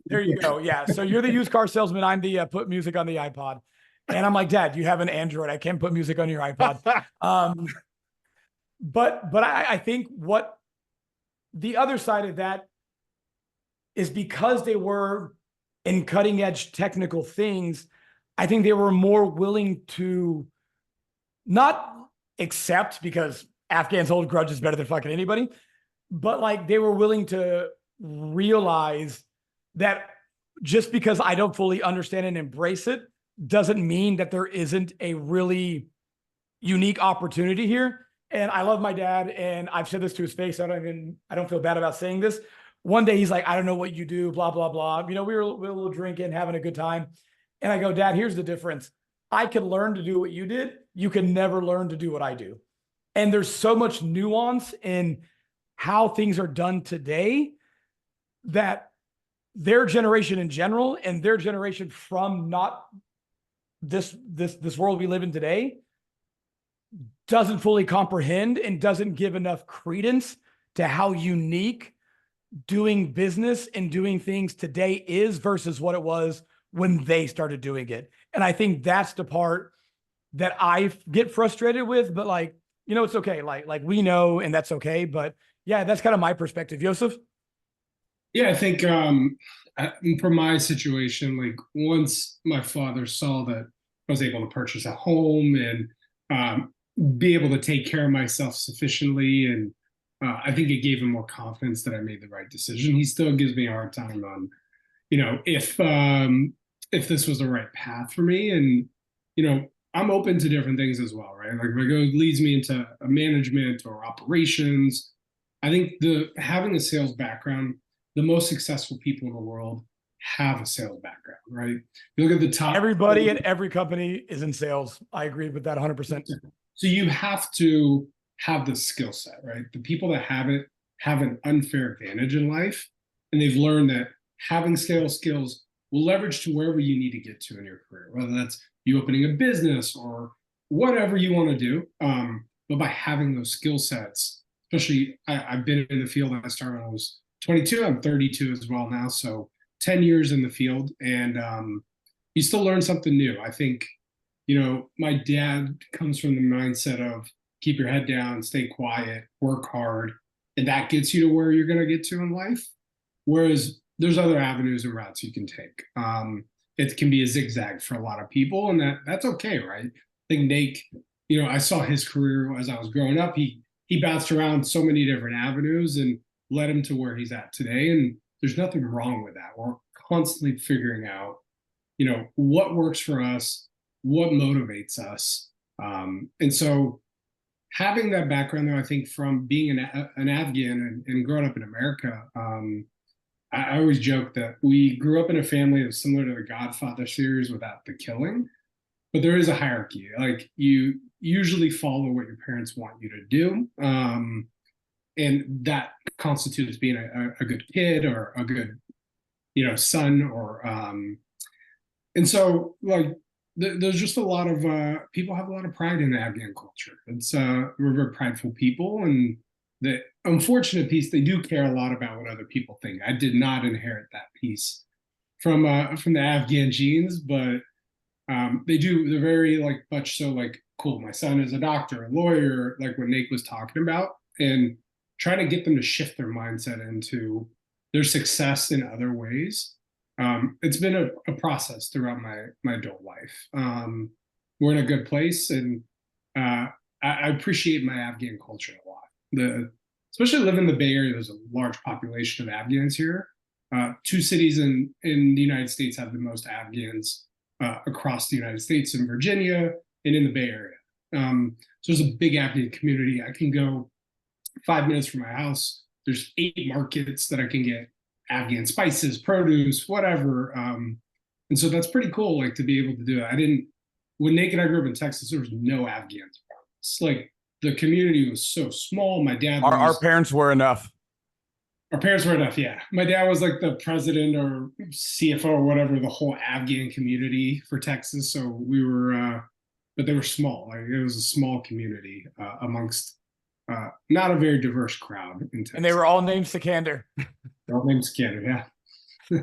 there you go. Yeah. So you're the used car salesman. I'm the put music on the iPod. And I'm like, Dad, you have an Android. I can't put music on your iPod. But I think what the other side of that is, because they were in cutting edge technical things, I think they were more willing to not accept, because Afghans hold grudges better than fucking anybody, but like they were willing to realize that just because I don't fully understand and embrace it doesn't mean that there isn't a really unique opportunity here. And I love my dad, and I've said this to his face. I don't feel bad about saying this. One day he's like, I don't know what you do, blah, blah, blah. We were a little drinking, having a good time. And I go, Dad, here's the difference. I can learn to do what you did. You can never learn to do what I do. And there's so much nuance in how things are done today that their generation in general, and their generation from not this world we live in today, doesn't fully comprehend and doesn't give enough credence to how unique doing business and doing things today is versus what it was when they started doing it. And I think that's the part that I get frustrated with, but like, you know, it's okay. Like we know, and that's okay. But yeah, that's kind of my perspective. Joseph? Yeah, I think for my situation, like once my father saw that I was able to purchase a home and be able to take care of myself sufficiently, and I think it gave him more confidence that I made the right decision. He still gives me a hard time on, you know, if this was the right path for me, and you know, I'm open to different things as well, right? Like if it leads me into a management or operations, I think the having a sales background, the most successful people in the world have a sales background, right? You look at the top. Everybody at every company is in sales. I agree with that 100%. So you have to have the skill set, right? The people that have it have an unfair advantage in life, and they've learned that having sales skills will leverage to wherever you need to get to in your career, whether that's you opening a business or whatever you want to do. But by having those skill sets, especially I've been in the field. I started when I was 22. I'm 32 as well now, so 10 years in the field, and you still learn something new. I think, you know, my dad comes from the mindset of keep your head down, stay quiet, work hard, and that gets you to where you're going to get to in life. Whereas there's other avenues and routes you can take. It can be a zigzag for a lot of people, and that's okay, right? I think Nate, you know, I saw his career as I was growing up. He bounced around so many different avenues and led him to where he's at today. And there's nothing wrong with that. We're constantly figuring out, you know, what works for us, what motivates us. And so having that background, though, I think from being an Afghan and growing up in America, I always joke that we grew up in a family that was similar to the Godfather series without the killing, but there is a hierarchy. Like you usually follow what your parents want you to do. And that constitutes being a good kid or a good, you know, son or, and so like, there's just a lot of people have a lot of pride in the Afghan culture. It's we're very prideful people, and the unfortunate piece, they do care a lot about what other people think. I did not inherit that piece from the Afghan genes, but they do. They're very like much so like cool. My son is a doctor, a lawyer, like what Nate was talking about, and trying to get them to shift their mindset into their success in other ways. It's been a process throughout my adult life. We're in a good place, and I appreciate my Afghan culture a lot. Especially living in the Bay Area, there's a large population of Afghans here. Two cities in the United States have the most Afghans across the United States, in Virginia and in the Bay Area. So there's a big Afghan community. I can go 5 minutes from my house. There's 8 markets that I can get Afghan spices, produce, whatever. And so that's pretty cool, like to be able to do it. When Nate and I grew up in Texas, there was no Afghans. It's like the community was so small. My dad Our parents were enough. Our parents were enough, yeah. My dad was like the president or CFO or whatever, the whole Afghan community for Texas. So we were, but they were small. Like it was a small community amongst not a very diverse crowd in Texas. And they were all named Sekander. They're all named Sekander, yeah.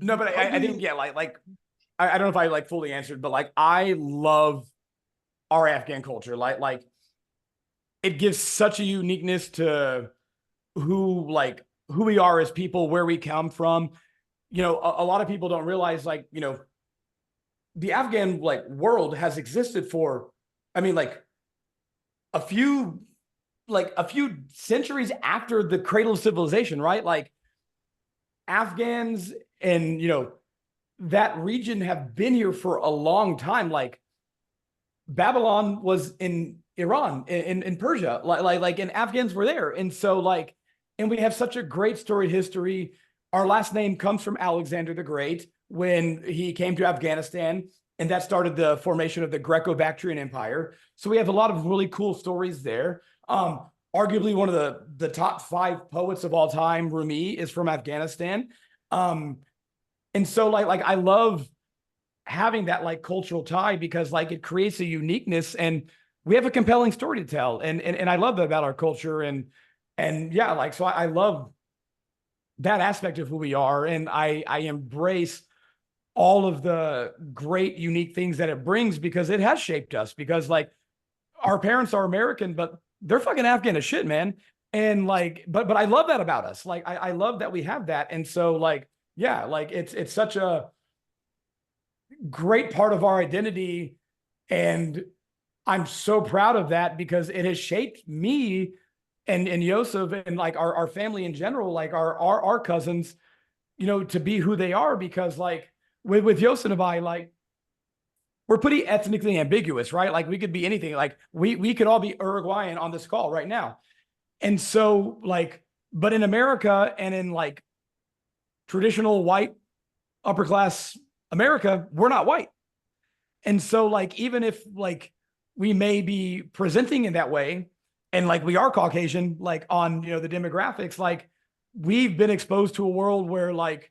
No, but I think, yeah, like I don't know if I like fully answered, but like I love our Afghan culture. Like it gives such a uniqueness to who we are as people, where we come from. You know, a lot of people don't realize, like, you know, the Afghan like world has existed for, I mean, like a few centuries after the cradle of civilization, right? Like Afghans and, you know, that region have been here for a long time. Like Babylon was in Iran, in Persia, like, and Afghans were there. And so like, and we have such a great storied history. Our last name comes from Alexander the Great when he came to Afghanistan, and that started the formation of the Greco-Bactrian Empire. So we have a lot of really cool stories there. Arguably one of the top 5 poets of all time, Rumi, is from Afghanistan. And so like I love having that like cultural tie, because like it creates a uniqueness, and we have a compelling story to tell. And I love that about our culture. And And yeah, like, so I love that aspect of who we are. And I embrace all of the great, unique things that it brings because it has shaped us. Because like our parents are American, but they're fucking Afghan as shit, man. And like, but I love that about us. Like, I love that we have that. And so like, yeah, like it's such a great part of our identity. And I'm so proud of that because it has shaped me and Yosef and like our family in general, like our cousins, you know, to be who they are. Because like with Yosef and I, like we're pretty ethnically ambiguous, right? Like we could be anything. Like we could all be Uruguayan on this call right now. And so like, but in America and in like traditional white upper class America, we're not white. And so like, even if like we may be presenting in that way, and like we are Caucasian, like on, you know, the demographics, like we've been exposed to a world where like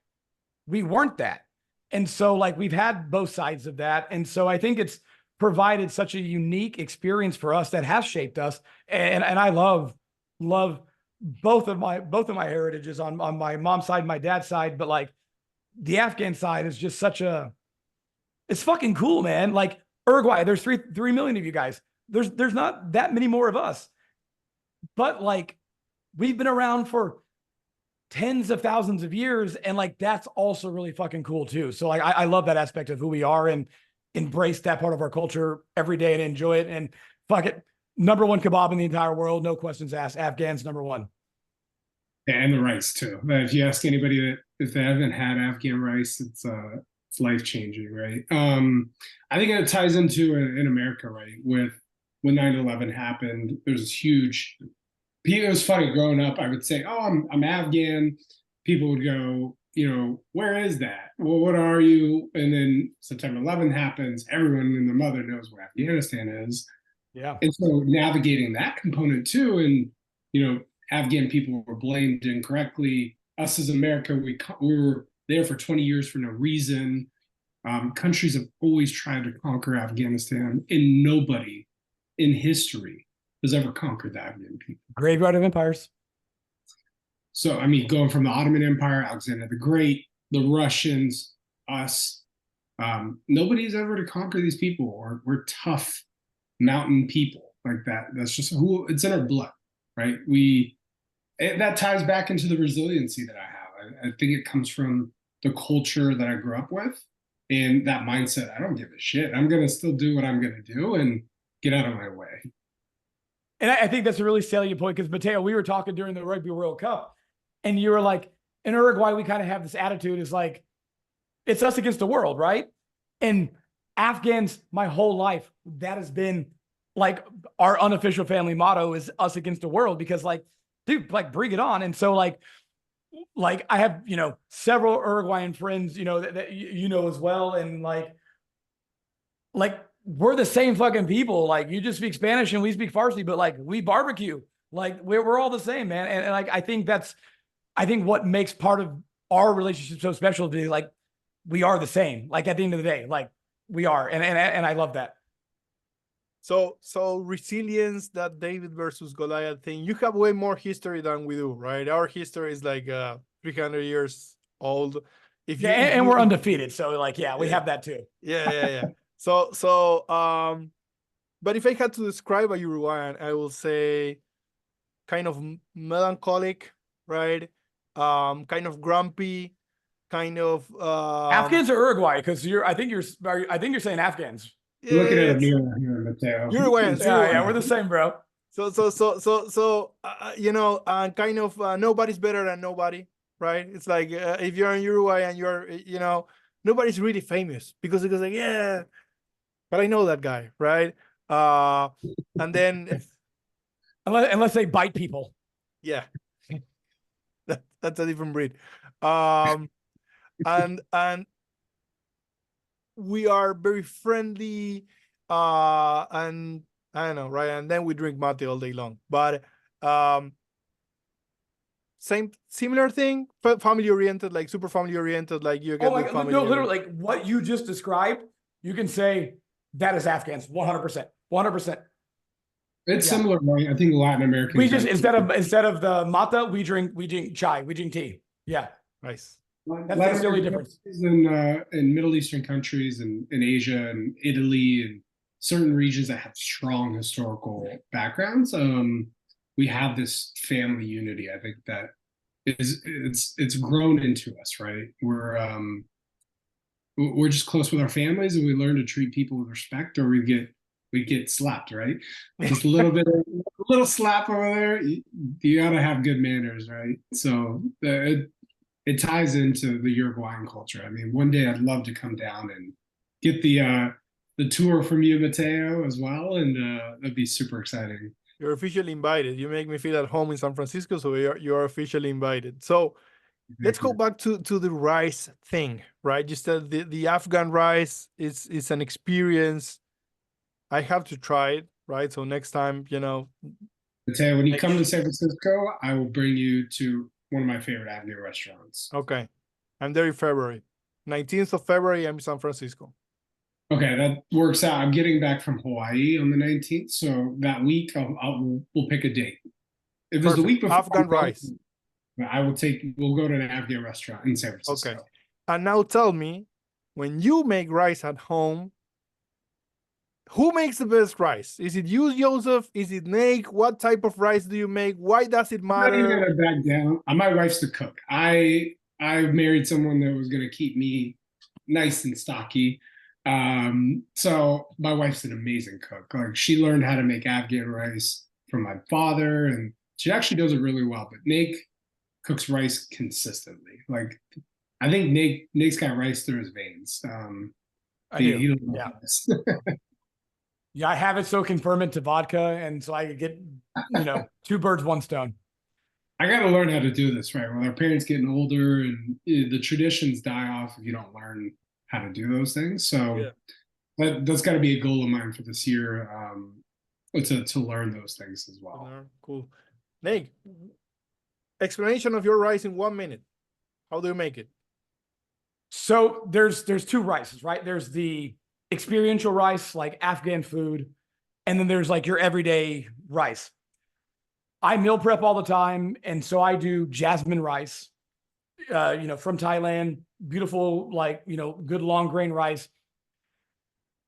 we weren't that. And so like we've had both sides of that. And so I think it's provided such a unique experience for us that has shaped us. And I love both of my heritages on my mom's side, my dad's side, but like the Afghan side is just such a, it's fucking cool, man. Like Uruguay, there's 3 million of you guys. There's not that many more of us. But like we've been around for tens of thousands of years, and like that's also really fucking cool too. So like I love that aspect of who we are and embrace that part of our culture every day and enjoy it. And fuck it, number one kebab in the entire world, no questions asked. Afghans number one. And the rice too. If you ask anybody that if they haven't had Afghan rice, it's life changing, right? I think it ties into in America, right? With when 9/11 happened, there was this huge. It was funny growing up. I would say, "Oh, I'm Afghan." People would go, "You know, where is that? Well, what are you?" And then September 11 happens. Everyone and their mother knows where Afghanistan is. Yeah. And so navigating that component too, and you know, Afghan people were blamed incorrectly. Us as America, we were there for 20 years for no reason. Countries have always tried to conquer Afghanistan, and nobody in history has ever conquered the Afghan people. Graveyard of empires. So, I mean, going from the Ottoman Empire, Alexander the Great, the Russians, us, nobody's ever to conquer these people. We're tough mountain people like that. That's just who it's in our blood, right? That ties back into the resiliency that I have. I think it comes from the culture that I grew up with and that mindset. I don't give a shit. I'm going to still do what I'm going to do and get out of my way. And I think that's a really salient point because, Mateo, we were talking during the Rugby World Cup, and you were like, in Uruguay, we kind of have this attitude is like, it's us against the world, right? And Afghans, my whole life, that has been like our unofficial family motto is us against the world because, like, dude, like, bring it on. And so, like I have, you know, several Uruguayan friends, you know, that you know as well. And like, we're the same fucking people. Like you just speak Spanish and we speak Farsi, but like we barbecue. Like we're all the same, man. And like I think what makes part of our relationship so special to be like we are the same. Like at the end of the day, like we are, and I love that. So resilience, that David versus Goliath thing. You have way more history than we do, right? Our history is like 300 years old. And we're undefeated, so like we have that too. Yeah. So, but if I had to describe a Uruguayan, I will say kind of melancholic, right? Kind of grumpy, kind of Afghans or Uruguay? Because I think you're saying Afghans. Looking at a mirror here, Mateo. Uruguayans. Yeah, we're the same, bro. So, you know, kind of nobody's better than nobody, right? It's like if you're in Uruguay and you're, you know, nobody's really famous because it's like, yeah. But I know that guy, right? And then unless they bite people, yeah, that's a different breed. And we are very friendly, and I don't know, right? And then we drink mate all day long. But similar thing, family oriented, like super family oriented, like you get with family. No, literally, like what you just described, you can say. That is Afghans, 100%. It's Yeah. similar, right? I think Latin American. We just instead of the mata, we drink chai, we drink tea. Yeah, Nice. that's the only difference. In Middle Eastern countries and in Asia and Italy and certain regions that have strong historical backgrounds, we have this family unity. I think that it's grown into us, right? We're just close with our families, and we learn to treat people with respect, or we get slapped, right? Just a little slap over there. You got to have good manners, right? So it ties into the Uruguayan culture. I mean, one day I'd love to come down and get the tour from you, Mateo, as well, and that'd be super exciting. You're officially invited. You make me feel at home in San Francisco, so you're officially invited. So let's go back to the rice thing, right? You said the Afghan rice is an experience. I have to try it, right? So next time, Mateo, when you come to San Francisco, I will bring you to one of my favorite Avenue restaurants. Okay. I'm there in February. 19th of February, I'm in San Francisco. Okay, that works out. I'm getting back from Hawaii on the 19th, so that week we'll pick a date. If it's the week before Afghan rice, we'll go to an Afghan restaurant in San Francisco. Okay. And now tell me, when you make rice at home, who makes the best rice? Is it you, Joseph? Is it Nate? What type of rice do you make? Why does it matter? I'm not even gonna back down. My wife's the cook. I married someone that was gonna keep me nice and stocky. So my wife's an amazing cook. Like, she learned how to make Afghan rice from my father, and she actually does it really well. But Nate cooks rice consistently. Like, I think Nate's got rice through his veins. I do. Yeah. Yeah, I have it soak in fermented vodka, and so I could get, 2 birds, 1 stone. I got to learn how to do this, right? With our parents getting older, and the traditions die off if you don't learn how to do those things. So that's got to be a goal of mine for this year, to learn those things as well. Cool. Nate, explanation of your rice in 1 minute. How do you make it? So there's 2 rices, right? There's the experiential rice, like Afghan food, and then there's like your everyday rice. I meal prep all the time, and so I do jasmine rice, from Thailand, beautiful, good long grain rice.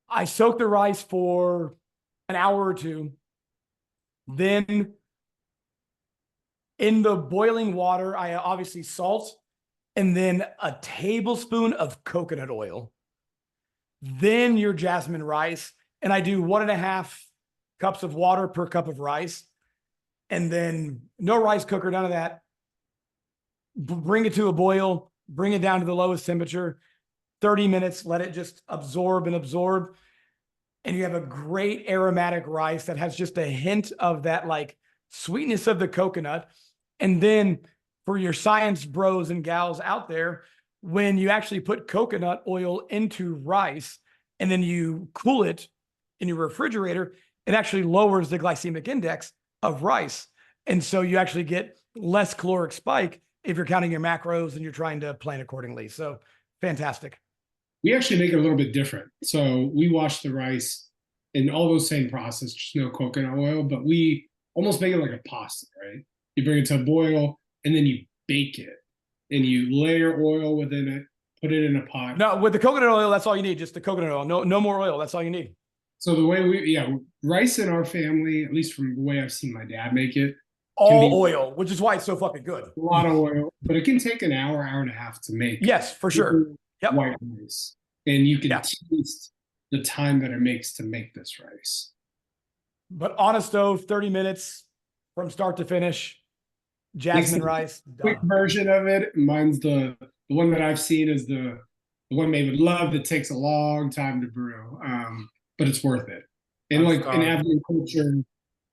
I soak the rice for an hour or 2. Then in the boiling water, I obviously salt, and then a tablespoon of coconut oil. Then your jasmine rice, and I do 1.5 cups of water per cup of rice, and then no rice cooker, none of that. Bring it to a boil, bring it down to the lowest temperature, 30 minutes, let it just absorb, and you have a great aromatic rice that has just a hint of that like sweetness of the coconut. And then for your science bros and gals out there, when you actually put coconut oil into rice and then you cool it in your refrigerator, it actually lowers the glycemic index of rice. And so you actually get less caloric spike if you're counting your macros and you're trying to plan accordingly. So fantastic. We actually make it a little bit different. So we wash the rice in all those same process, just no coconut oil, but we almost make it like a pasta, right? You bring it to a boil and then you bake it, and you layer oil within it, put it in a pot. No, with the coconut oil, that's all you need. Just the coconut oil. No more oil. That's all you need. So the way rice in our family, at least from the way I've seen my dad make it, all oil, which is why it's so fucking good. A lot of oil, but it can take an hour and a half to make. Yes, for sure. Yep. White rice, and you can taste the time that it makes to make this rice. But on a stove, 30 minutes from start to finish. Jasmine rice. Quick version of it. Mine's the one that I've seen is the one they would love that takes a long time to brew, but it's worth it. And like in Afghan culture,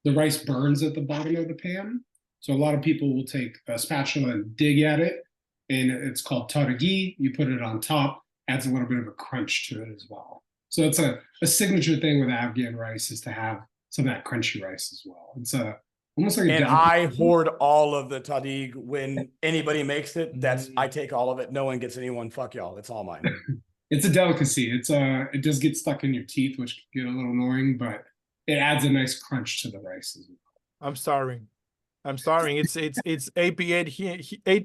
the rice burns at the bottom of the pan. So a lot of people will take a spatula and dig at it, and it's called taragi. You put it on top, adds a little bit of a crunch to it as well. So it's a signature thing with Afghan rice is to have some of that crunchy rice as well. It's almost like and I hoard all of the tadig when anybody makes it. I take all of it. No one gets anyone. Fuck y'all. It's all mine. It's a delicacy. It does get stuck in your teeth, which can get a little annoying, but it adds a nice crunch to the rice as well. I'm starving. It's 8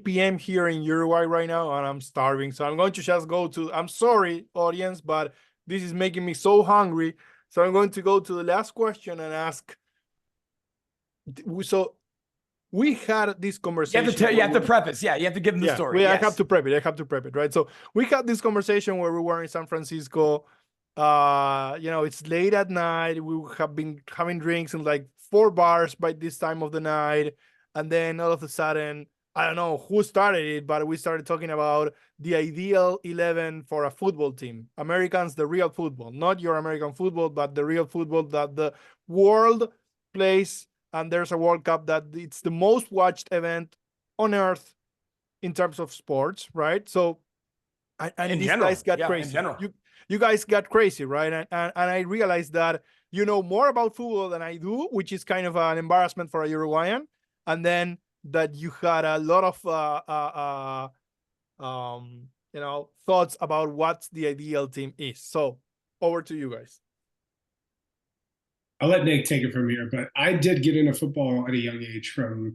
p.m. here in Uruguay right now, and I'm starving. So I'm going to just go to. I'm sorry, audience, but this is making me so hungry. So I'm going to go to the last question and ask. So we had this conversation. You have to preface. Yeah, you have to give them the story. I have to prep it, right? So we had this conversation where we were in San Francisco. It's late at night. We have been having drinks in like 4 bars by this time of the night. And then all of a sudden, I don't know who started it, but we started talking about the ideal 11 for a football team. Americans, the real football, not your American football, but the real football that the world plays. And there's a World Cup that it's the most watched event on earth in terms of sports, right? So, and these guys got crazy. In general. You guys got crazy, right? And I realized that you know more about football than I do, which is kind of an embarrassment for a Uruguayan. And then that you had a lot of thoughts about what the ideal team is. So over to you guys. I'll let Nate take it from here, but I did get into football at a young age from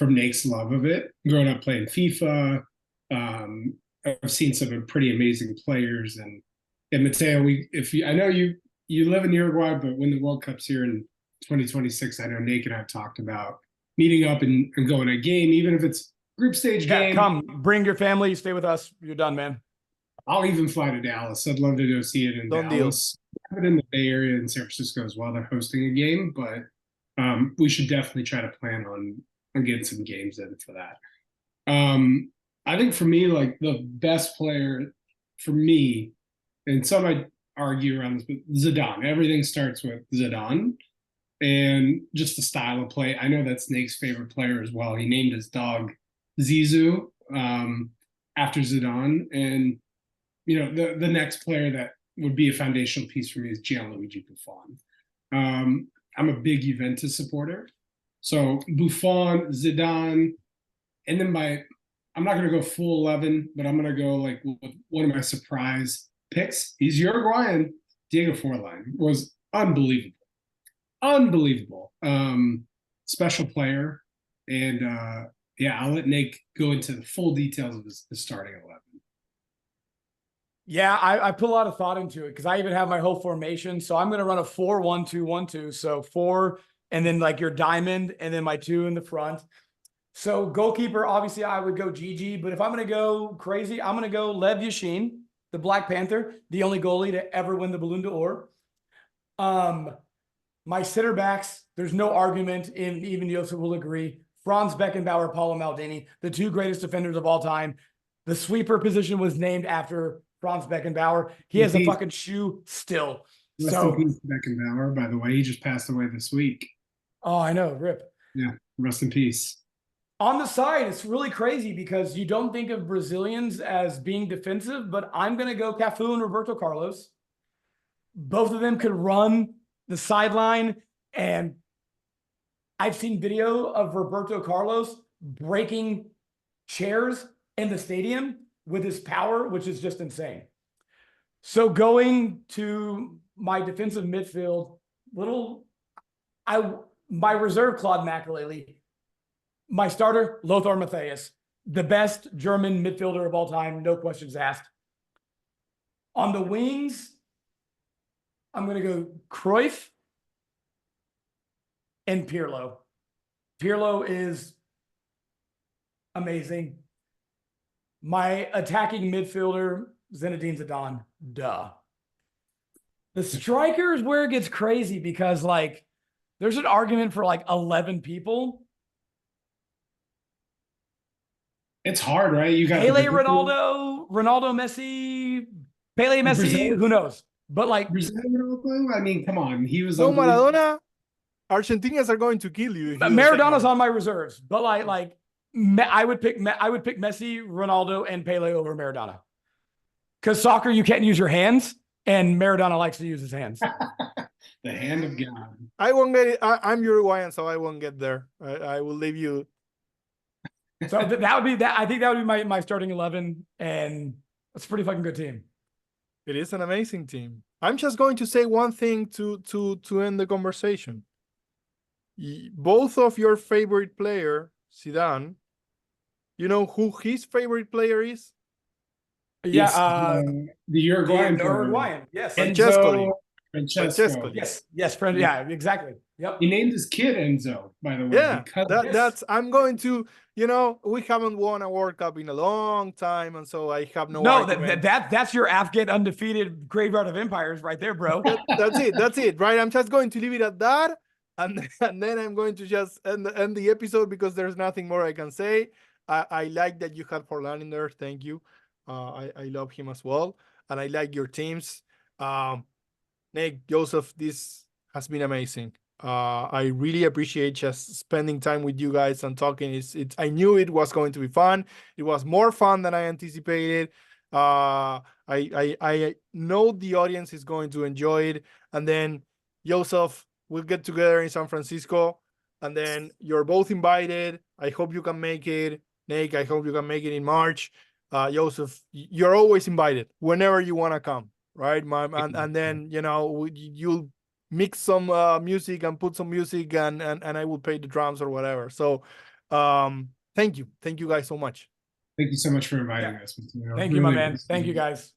Nate's love of it. Growing up playing FIFA, I've seen some pretty amazing players. And Mateo, I know you live in Uruguay, but when the World Cup's here in 2026, I know Nate and I have talked about meeting up and going to a game, even if it's group stage game. Come, bring your family, stay with us. You're done, man. I'll even fly to Dallas. I'd love to go see it in Dallas. I have it in the Bay Area in San Francisco as well. They're hosting a game, but we should definitely try to plan on getting some games in for that. I think for me, like the best player for me, and some might argue around this, but Zidane. Everything starts with Zidane and just the style of play. I know that's Snake's favorite player as well. He named his dog Zizou after Zidane. And, the next player that would be a foundational piece for me is Gianluigi Buffon. I'm a big Juventus supporter. So Buffon, Zidane, and then I'm not going to go full 11, but I'm going to go like with one of my surprise picks. He's Uruguayan. Diego Forlan was unbelievable. Special player. And I'll let Nate go into the full details of his starting 11. Yeah, I put a lot of thought into it because I even have my whole formation. So I'm going to run a 4-1-2-1-2. So 4 and then like your diamond and then my 2 in the front. So goalkeeper, obviously I would go Gigi, but if I'm going to go crazy, I'm going to go Lev Yashin, the Black Panther, the only goalie to ever win the Ballon d'Or. My center backs, there's no argument, and even Joseph will agree. Franz Beckenbauer, Paulo Maldini, the 2 greatest defenders of all time. The sweeper position was named after Franz Beckenbauer. He has a fucking shoe still. Rest in peace, Beckenbauer, by the way. He just passed away this week. Oh, I know. Rip. Yeah, rest in peace. On the side, it's really crazy because you don't think of Brazilians as being defensive, but I'm going to go Cafu and Roberto Carlos. Both of them could run the sideline, and I've seen video of Roberto Carlos breaking chairs in the stadium with his power, which is just insane. So going to my defensive midfield, my reserve Claude Makelele, my starter Lothar Matthäus, the best German midfielder of all time, no questions asked. On the wings, I'm going to go Cruyff and Pirlo. Pirlo is amazing. My attacking midfielder, Zinedine Zidane. Duh. The striker is where it gets crazy because, like, there's an argument for like 11 people. It's hard, right? You got Pele, Ronaldo, Messi, Pele, Messi, who knows? But like, I mean, come on, he was. No, Maradona. Argentinians are going to kill you. Maradona's on my reserves, but I would pick Messi, Ronaldo, and Pele over Maradona. Because soccer, you can't use your hands, and Maradona likes to use his hands. The hand of God. I won't get it. I'm Uruguayan, so I won't get there. I will leave you. So that would be that. I think that would be my starting 11, and it's a pretty fucking good team. It is an amazing team. I'm just going to say one thing to end the conversation. Both of your favorite player, Zidane, you know who his favorite player is? Yeah, Yes, the Uruguayan the player. Uruguayan, yes. Francescoli. Francesco. Yes, friend. Yeah, exactly. Yep. He named his kid Enzo, by the way. Yeah, because that's I'm going to, you know, we haven't won a World Cup in a long time, and so I have no argument. That's your Afghan undefeated graveyard of empires right there, bro. That's it, right? I'm just going to leave it at that, and then I'm going to just end the episode because there's nothing more I can say. I like that you had Forlan in there. Thank you. I love him as well, and I like your teams. Nick, Joseph, this has been amazing. I really appreciate just spending time with you guys and talking. It's I knew it was going to be fun. It was more fun than I anticipated. I know the audience is going to enjoy it. And then Joseph, we'll get together in San Francisco, and then you're both invited. I hope you can make it. Nick, I hope you can make it in March. Joseph, you're always invited whenever you want to come, right, mom? And then, you know, you'll mix some music and put some music, and I will play the drums or whatever. So thank you guys so much. Thank you so much for inviting us. Thank you, my man. Thank you, guys.